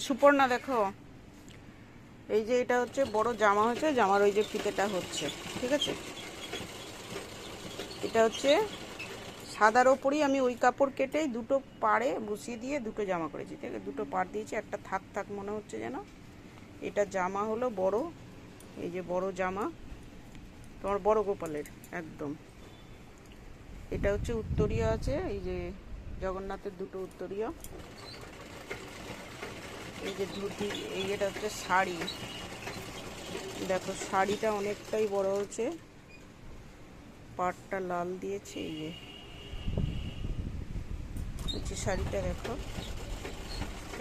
সুপর্ণা দেখো, এই যে এটা হচ্ছে বড় জামা হচ্ছে, জামার ওই যে ফিতেটা হচ্ছে, ঠিক আছে। এটা হচ্ছে সাদার ওপরই আমি ওই কাপড় কেটেই দুটো পাড়ে বসিয়ে দিয়ে দুটো জামা করেছি, ঠিক আছে। দুটো পাড় দিয়েছি, একটা থাক থাক মনে হচ্ছে যেন। এটা জামা হলো বড়, এই যে বড় জামা তোমার বড় গোপালের একদম। এটা হচ্ছে উত্তরীয় আছে, এই যে জগন্নাথের দুটো উত্তরীয়। এই যে ধুতি, এই এটা হচ্ছে শাড়ি। দেখো শাড়িটা অনেকটাই বড় হচ্ছে, পাড়টা লাল দিয়েছে। এই যে হচ্ছে শাড়িটা দেখো,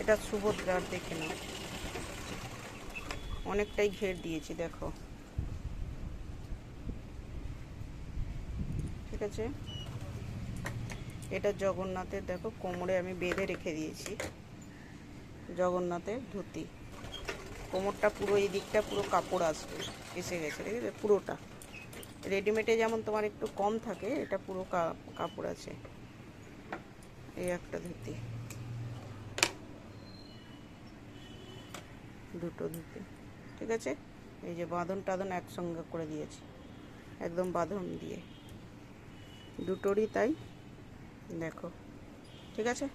এটা সুভদ্রার, দেখে নাও অনেকটাই ঘের দিয়েছি দেখো, ঠিক আছে। এটা জগন্নাথের, দেখো কোমরে আমি বেঁধে রেখে দিয়েছি, জগন্নাথের ধুতি। কোমরটা পুরো এই দিকটা পুরো কাপড় আসবে, এসে গেছে, ঠিক আছে পুরোটা। রেডিমেডে যেমন তোমার একটু কম থাকে, এটা পুরো কাপড় আছে। এই একটা ধুতি, দুটো ধুতি, ঠিক আছে। এই যে বাঁধন টাঁধন একসঙ্গে করে দিয়েছি, একদম বাঁধন দিয়ে দুটোরই তাই, দেখো, ঠিক আছে।